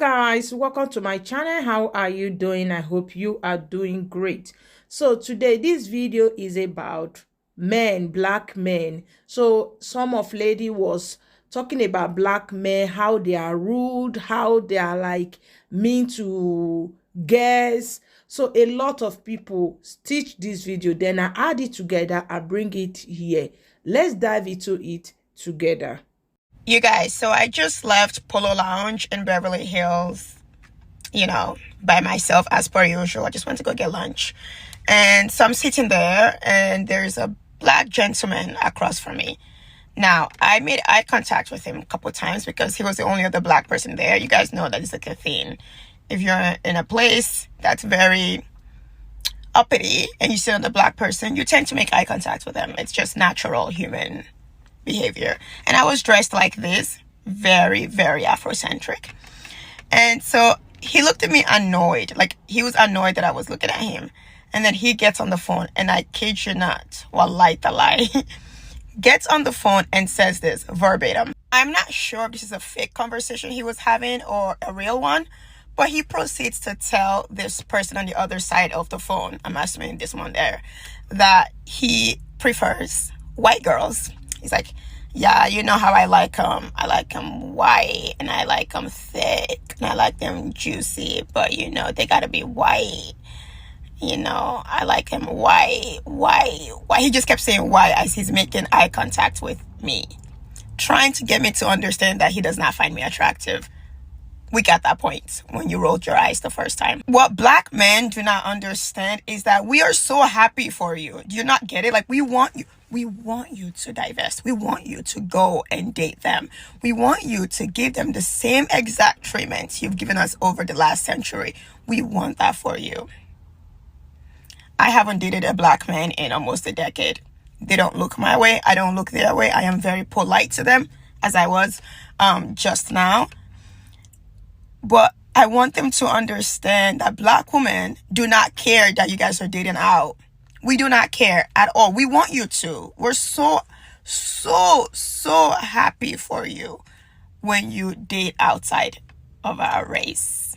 Guys, welcome to my channel. How are you doing? I hope you are doing great. So today this video is about men, black men. So some of lady was talking about black men, how they are rude, how they are like mean to girls. So a lot of people stitch this video, then I add it together and bring it here. Let's dive into it together. You guys, so I just left Polo Lounge in Beverly Hills, by myself as per usual. I just went to go get lunch. And so I'm sitting there and there's a black gentleman across from me. Now, I made eye contact with him a couple of times because he was the only other black person there. You guys know that is like a thing. If you're in a place that's very uppity and you see another black person, you tend to make eye contact with them. It's just natural human behavior. And I was dressed like this, very, very Afrocentric. And so he looked at me annoyed, like he was annoyed that I was looking at him. And then he gets on the phone, and I kid you not, wallahi talai, gets on the phone and says this verbatim. I'm not sure if this is a fake conversation he was having or a real one, but he proceeds to tell this person on the other side of the phone, I'm assuming this one there, that he prefers white girls. He's like, yeah, you know how I like them. I like them white, and I like them thick, and I like them juicy, but, they got to be white. I like them white. He just kept saying white as he's making eye contact with me, trying to get me to understand that he does not find me attractive. We got that point when you rolled your eyes the first time. What black men do not understand is that we are so happy for you. Do you not get it? Like, we want you. We want you to divest. We want you to go and date them. We want you to give them the same exact treatment you've given us over the last century. We want that for you. I haven't dated a black man in almost a decade. They don't look my way. I don't look their way. I am very polite to them, as I was just now. But I want them to understand that black women do not care that you guys are dating out. We do not care at all. We want you to. We're so happy for you when you date outside of our race.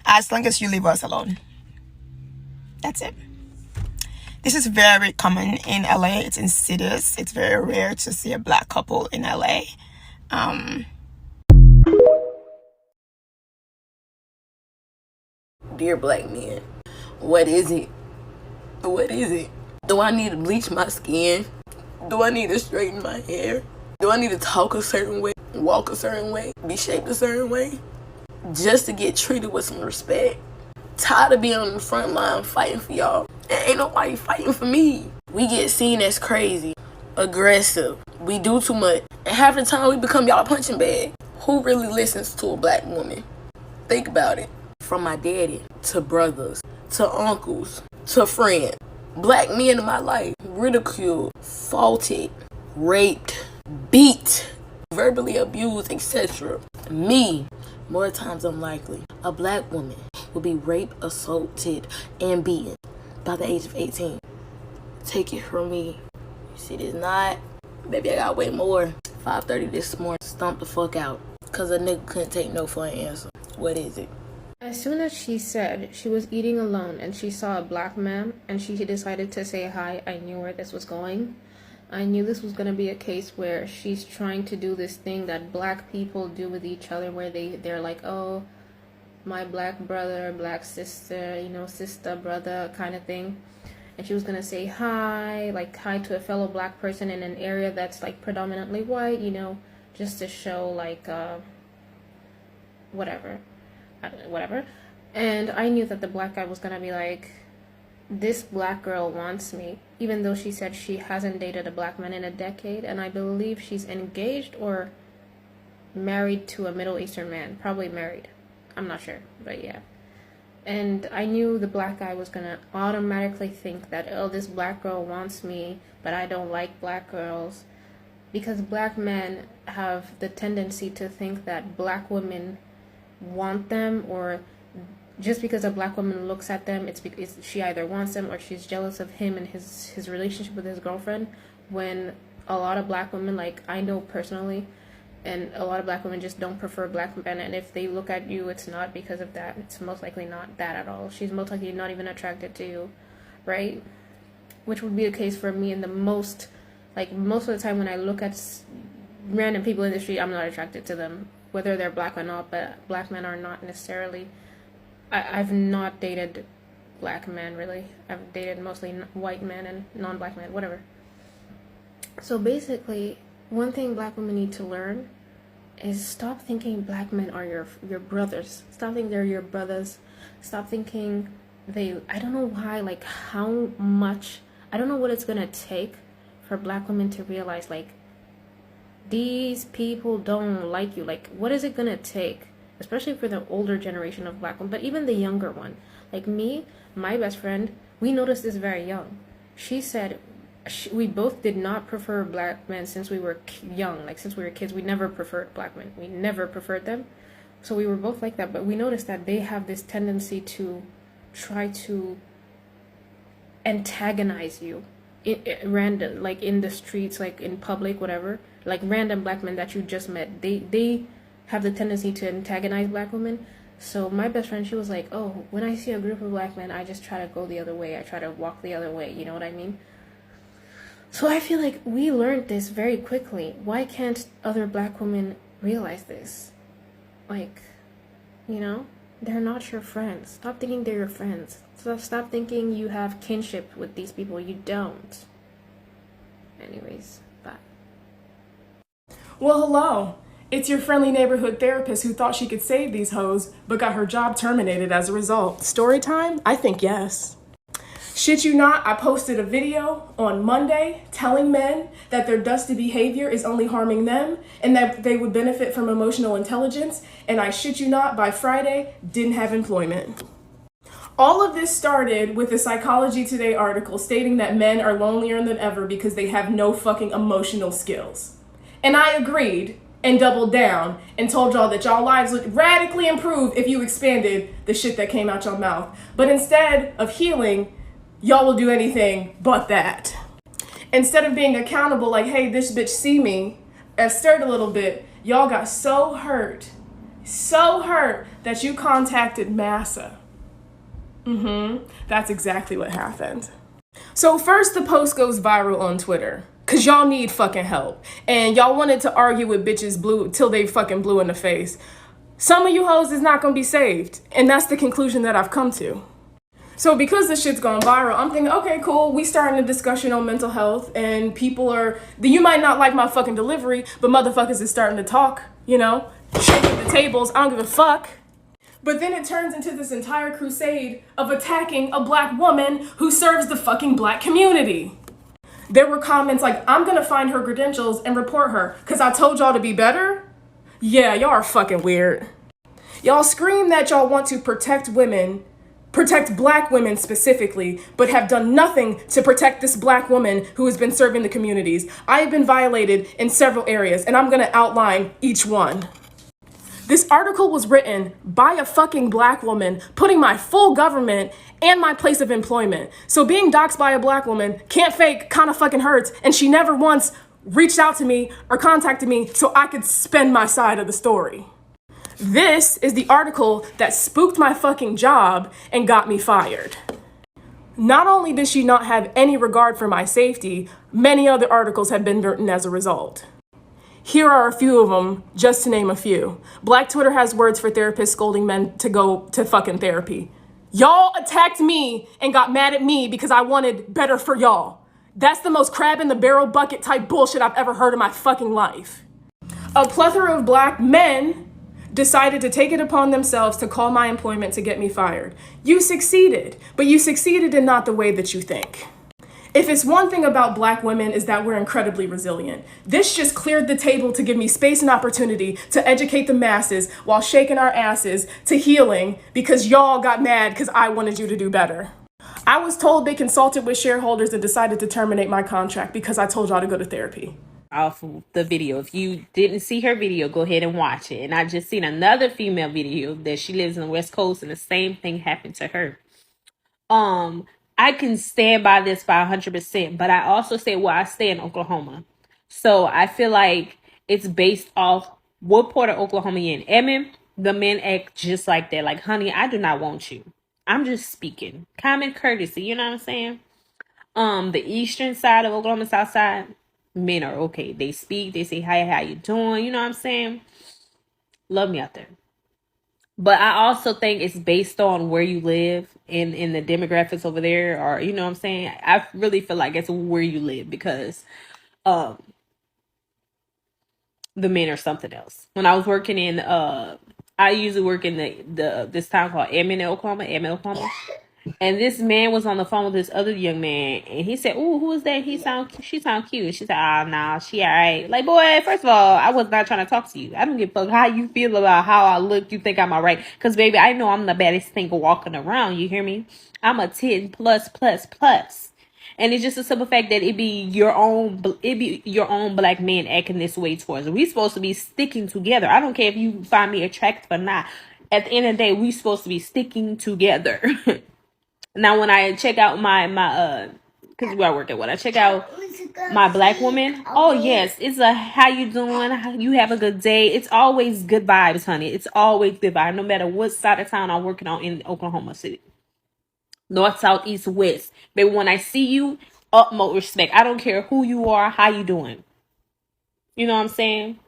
As long as you leave us alone. That's it. This is very common in LA. It's insidious. It's very rare to see a black couple in LA. Dear black men, what is it? What is it? Do I need to bleach my skin? Do I need to straighten my hair? Do I need to talk a certain way, walk a certain way, be shaped a certain way? Just to get treated with some respect? Tired of being on the front line fighting for y'all. And ain't nobody fighting for me. We get seen as crazy, aggressive. We do too much. And half the time we become y'all punching bag. Who really listens to a black woman? Think about it. From my daddy, to brothers, to uncles, to friends. Black men in my life, ridiculed, faulted, raped, beat, verbally abused, etc. Me, more times than likely, a black woman will be raped, assaulted, and beaten by the age of 18. Take it from me. You see this knot? Baby, I got way more. 5:30 this morning, stomped the fuck out. Cause a nigga couldn't take no for an answer. What is it? As soon as she said she was eating alone and she saw a black man and she decided to say hi, I knew where this was going. I knew this was going to be a case where she's trying to do this thing that black people do with each other where they're like, oh, my black brother, black sister, sister, brother kind of thing. And she was going to say hi, like hi to a fellow black person in an area that's like predominantly white, just to show like whatever. And I knew that the black guy was gonna be like, this black girl wants me, even though she said she hasn't dated a black man in a decade, and I believe she's engaged or married to a Middle Eastern man, probably married, I'm not sure, but yeah. And I knew the black guy was gonna automatically think that, oh, this black girl wants me, but I don't like black girls, because black men have the tendency to think that black women want them, or just because a black woman looks at them, it's because she either wants them or she's jealous of him and his relationship with his girlfriend. When a lot of black women, like I know personally, and a lot of black women just don't prefer black men, and if they look at you, it's not because of that. It's most likely not that at all. She's most likely not even attracted to you, right? Which would be the case for me in the most of the time when I look at random people in the street, I'm not attracted to them, whether they're black or not. But black men are not necessarily. I've not dated black men, really. I've dated mostly white men and non-black men, whatever. So basically, one thing black women need to learn is stop thinking black men are your brothers. Stop thinking they're your brothers. Stop thinking I don't know why, like how much, I don't know what it's gonna take for black women to realize, like, these people don't like you. Like, what is it gonna take? Especially for the older generation of black women, but even the younger one. Like me, my best friend, we noticed this very young. She said we both did not prefer black men since we were young. Like, since we were kids, we never preferred black men. We never preferred them. So we were both like that, but we noticed that they have this tendency to try to antagonize you random, like in the streets, like in public, whatever. Like random black men that you just met, they have the tendency to antagonize black women. So my best friend, she was like, oh, when I see a group of black men, I just try to go the other way. I try to walk the other way. You know what I mean? So I feel like we learned this very quickly. Why can't other black women realize this? Like, you know, they're not your friends. Stop thinking they're your friends. Stop thinking you have kinship with these people. You don't. Anyways, bye. Well, hello. It's your friendly neighborhood therapist who thought she could save these hoes, but got her job terminated as a result. Story time? I think yes. Shit you not, I posted a video on Monday telling men that their dusty behavior is only harming them and that they would benefit from emotional intelligence, and I shit you not, by Friday, didn't have employment. All of this started with a Psychology Today article stating that men are lonelier than ever because they have no fucking emotional skills. And I agreed and doubled down and told y'all that y'all lives would radically improve if you expanded the shit that came out your mouth. But instead of healing, y'all will do anything but that. Instead of being accountable, like, hey, this bitch see me, and stirred a little bit, y'all got so hurt that you contacted massa. That's exactly what happened. So first the post goes viral on Twitter, cause y'all need fucking help. And y'all wanted to argue with bitches blue till they fucking blue in the face. Some of you hoes is not gonna be saved. And that's the conclusion that I've come to. So because this shit's gone viral, I'm thinking, okay, cool, we starting a discussion on mental health, and you might not like my fucking delivery, but motherfuckers is starting to talk, you know, shaking the tables, I don't give a fuck. But then it turns into this entire crusade of attacking a black woman who serves the fucking black community. There were comments like, I'm gonna find her credentials and report her, cause I told y'all to be better? Yeah, y'all are fucking weird. Y'all scream that y'all want to protect women, protect black women specifically, but have done nothing to protect this black woman who has been serving the communities. I have been violated in several areas, and I'm gonna outline each one. This article was written by a fucking black woman, putting my full government and my place of employment. So being doxxed by a black woman, can't fake, kinda fucking hurts, and she never once reached out to me or contacted me so I could spend my side of the story. This is the article that spooked my fucking job and got me fired. Not only did she not have any regard for my safety, many other articles have been written as a result. Here are a few of them, just to name a few. Black Twitter has words for therapists scolding men to go to fucking therapy. Y'all attacked me and got mad at me because I wanted better for y'all. That's the most crab in the barrel bucket type bullshit I've ever heard in my fucking life. A plethora of black men decided to take it upon themselves to call my employment to get me fired. You succeeded, but you succeeded in not the way that you think. If it's one thing about black women is that we're incredibly resilient. This just cleared the table to give me space and opportunity to educate the masses while shaking our asses to healing because y'all got mad because I wanted you to do better. I was told they consulted with shareholders and decided to terminate my contract because I told y'all to go to therapy. Off of the video. If you didn't see her video, go ahead and watch it. And I just seen another female video that she lives in the West Coast and the same thing happened to her. I can stand by this by 100%, but I also say, well, I stay in Oklahoma. So I feel like It's based off what part of Oklahoma you're in. Edmond, the men act just like that. Like, honey, I do not want you. I'm just speaking. Common courtesy, you know what I'm saying? The eastern side of Oklahoma, south side, men are okay. They speak, they say, hi, how you doing? You know what I'm saying? Love me out there. But I also think it's based on where you live in the demographics over there, or you know what I'm saying? I really feel like it's where you live, because um the men are something else. When I was working in I usually work in the this town called Edmond, Oklahoma. And this man was on the phone with this other young man, and he said, "Ooh, who is that? She sound cute." And she said, "Ah, nah, she alright." Like, boy, first of all, I was not trying to talk to you. I don't give a fuck how you feel about how I look. You think I'm alright? Cause baby, I know I'm the baddest thing walking around. You hear me? I'm a 10 plus plus plus. And it's just a simple fact that it be your own black man acting this way towards us. We supposed to be sticking together. I don't care if you find me attractive or not. At the end of the day, we supposed to be sticking together. Now, when I check out my because where I work at, when I check out my black woman, oh yes, it's a how you doing? How you have a good day? It's always good vibes, honey. It's always good vibes, no matter what side of town I'm working on in Oklahoma City, north, south, east, west. But when I see you, utmost respect. I don't care who you are, how you doing. You know what I'm saying?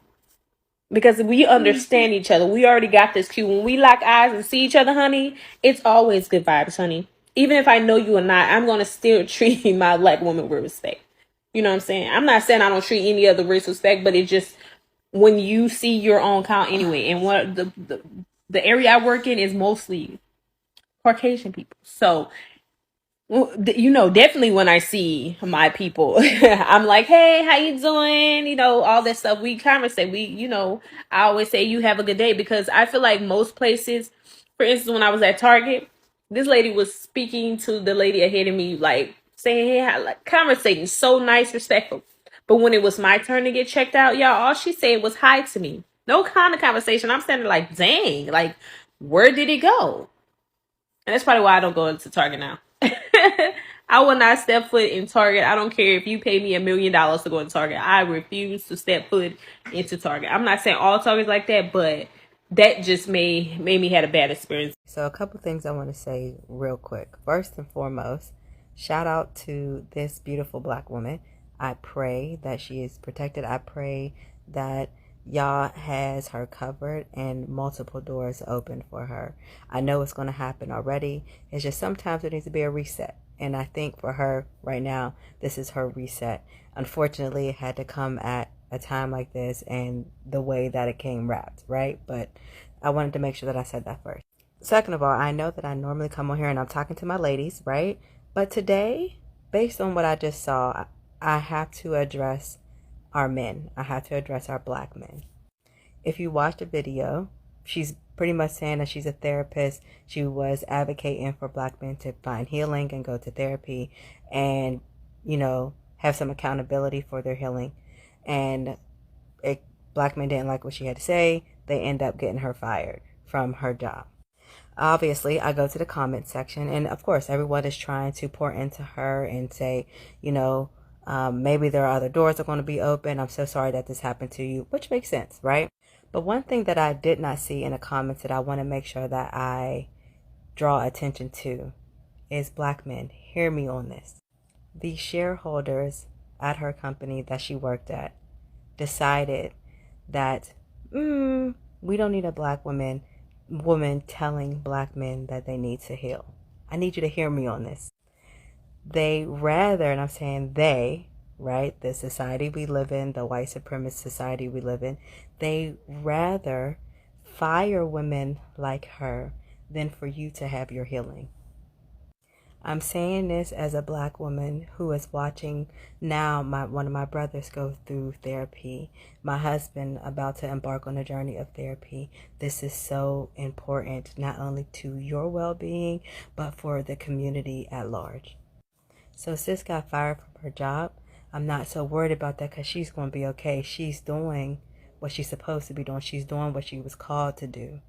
Because we understand each other. We already got this cue. When we lock eyes and see each other, honey, it's always good vibes, honey. Even if I know you or not, I'm going to still treat my black woman with respect. You know what I'm saying? I'm not saying I don't treat any other race with respect, but it just, when you see your own count anyway. And what the area I work in is mostly Caucasian people. So, you know, definitely when I see my people, I'm like, hey, how you doing? You know, all that stuff. We conversate. I always say you have a good day, because I feel like most places, for instance, when I was at Target, this lady was speaking to the lady ahead of me, like saying, hey, like conversating, so nice, respectful. But when it was my turn to get checked out, y'all, all she said was hi to me. No kind of conversation. I'm standing like, dang, like, where did it go? And that's probably why I don't go into Target now. I will not step foot in Target. I don't care if you pay me $1 million to go in Target. I refuse to step foot into Target. I'm not saying all Targets like that, but that just made me had a bad experience. So a couple things I want to say real quick. First and foremost, shout out to this beautiful black woman. I pray that she is protected. I pray that Yah has her covered and multiple doors open for her. I know it's going to happen already. It's just sometimes there needs to be a reset. And I think for her right now, this is her reset. Unfortunately, it had to come at a time like this and the way that it came wrapped, right? But I wanted to make sure that I said that first. Second of all, I know that I normally come on here and I'm talking to my ladies, right? But today, based on what I just saw, I have to address our men. I have to address our black men. If you watch the video, she's pretty much saying that she's a therapist. She was advocating for black men to find healing and go to therapy and, have some accountability for their healing. And black men didn't like what she had to say. They end up getting her fired from her job. Obviously, I go to the comment section, and of course, everyone is trying to pour into her and say, maybe there are other doors that are going to be open. I'm so sorry that this happened to you, which makes sense, right? But one thing that I did not see in the comments that I want to make sure that I draw attention to is black men. Hear me on this. The shareholders at her company that she worked at decided that we don't need a black woman telling black men that they need to heal. I need you to hear me on this. They rather, and I'm saying they, right, the society we live in, the white supremacist society we live in, they rather fire women like her than for you to have your healing. I'm saying this as a black woman who is watching now one of my brothers go through therapy, my husband about to embark on a journey of therapy. This is so important, not only to your well-being, but for the community at large. So sis got fired from her job. I'm not so worried about that because she's going to be okay. She's doing what she's supposed to be doing. She's doing what she was called to do.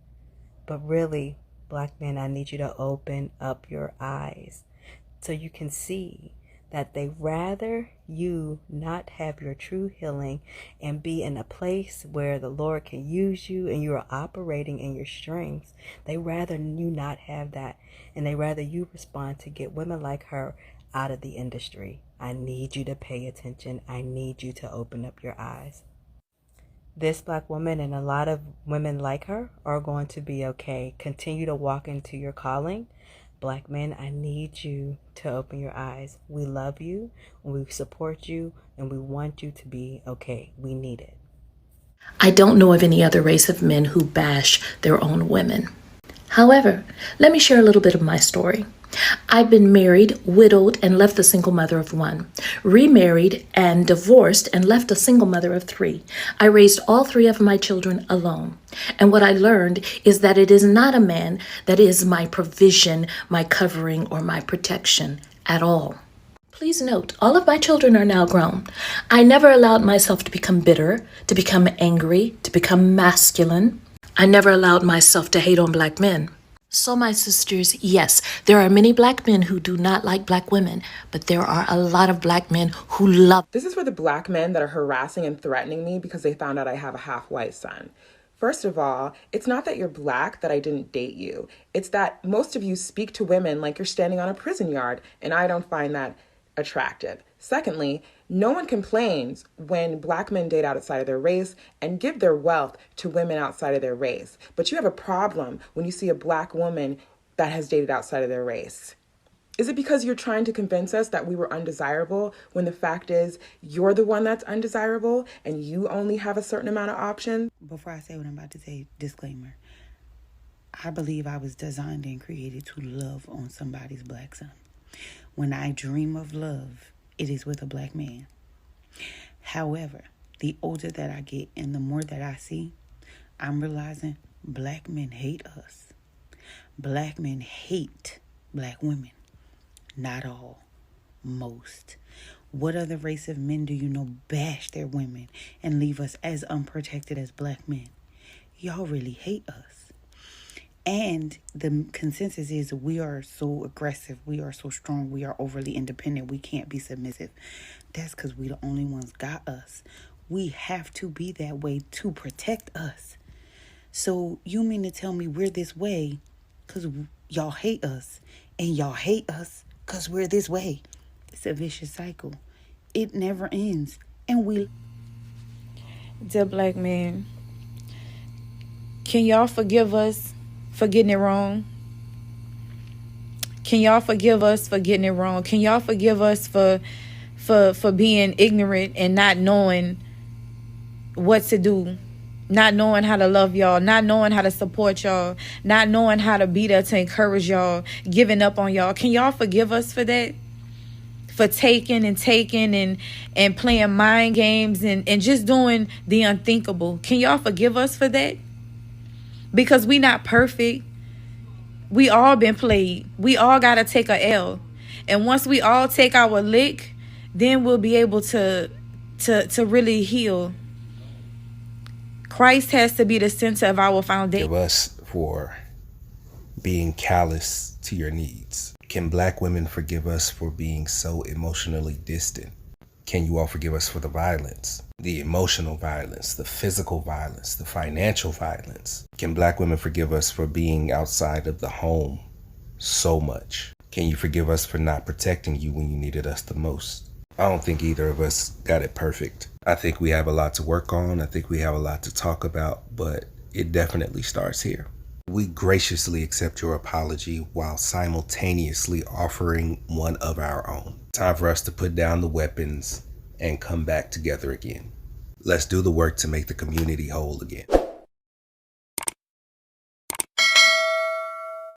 But really, black men, I need you to open up your eyes so you can see that they rather you not have your true healing and be in a place where the Lord can use you and you are operating in your strengths. They rather you not have that, and they rather you respond to get women like her out of the industry. I need you to pay attention. I need you to open up your eyes. This Black woman and a lot of women like her are going to be okay. Continue to walk into your calling. Black men, I need you to open your eyes. We love you, we support you, and we want you to be okay. We need it. I don't know of any other race of men who bash their own women. However, let me share a little bit of my story. I've been married, widowed, and left a single mother of one. Remarried and divorced and left a single mother of three. I raised all three of my children alone. And what I learned is that it is not a man that is my provision, my covering, or my protection at all. Please note, all of my children are now grown. I never allowed myself to become bitter, to become angry, to become masculine. I never allowed myself to hate on Black men. So my sisters, yes, there are many Black men who do not like Black women, but there are a lot of Black men who love. This is for the Black men that are harassing and threatening me because they found out I have a half-white son. First of all, it's not that you're Black that I didn't date you. It's that most of you speak to women like you're standing on a prison yard, and I don't find that attractive. Secondly, no one complains when Black men date outside of their race and give their wealth to women outside of their race. But you have a problem when you see a Black woman that has dated outside of their race. Is it because you're trying to convince us that we were undesirable when the fact is you're the one that's undesirable and you only have a certain amount of options? Before I say what I'm about to say, disclaimer. I believe I was designed and created to love on somebody's Black son. When I dream of love, it is with a Black man. However, the older that I get and the more that I see, I'm realizing Black men hate us. Black men hate Black women. Not all. Most. What other race of men do you know bash their women and leave us as unprotected as Black men? Y'all really hate us. And the consensus is we are so aggressive, we are so strong, we are overly independent, we can't be submissive. That's because we the only ones got us. We have to be that way to protect us. So you mean to tell me we're this way because y'all hate us, and y'all hate us because we're this way? It's a vicious cycle. It never ends. And we... Dear Black men, can y'all forgive us for getting it wrong? Can y'all forgive us for getting it wrong? Can y'all forgive us for being ignorant and not knowing what to do, not knowing how to love y'all, not knowing how to support y'all, not knowing how to be there to encourage y'all, giving up on y'all? Can y'all forgive us for that? For taking and playing mind games and just doing the unthinkable. Can y'all forgive us for that? Because we not perfect. We all been played. We all got to take a L. And once we all take our lick, then we'll be able to really heal. Christ has to be the center of our foundation. Forgive us for being callous to your needs. Can Black women forgive us for being so emotionally distant? Can you all forgive us for the violence, the emotional violence, the physical violence, the financial violence? Can Black women forgive us for being outside of the home so much? Can you forgive us for not protecting you when you needed us the most? I don't think either of us got it perfect. I think we have a lot to work on. I think we have a lot to talk about, but it definitely starts here. We graciously accept your apology while simultaneously offering one of our own. Time for us to put down the weapons and come back together again. Let's do the work to make the community whole again.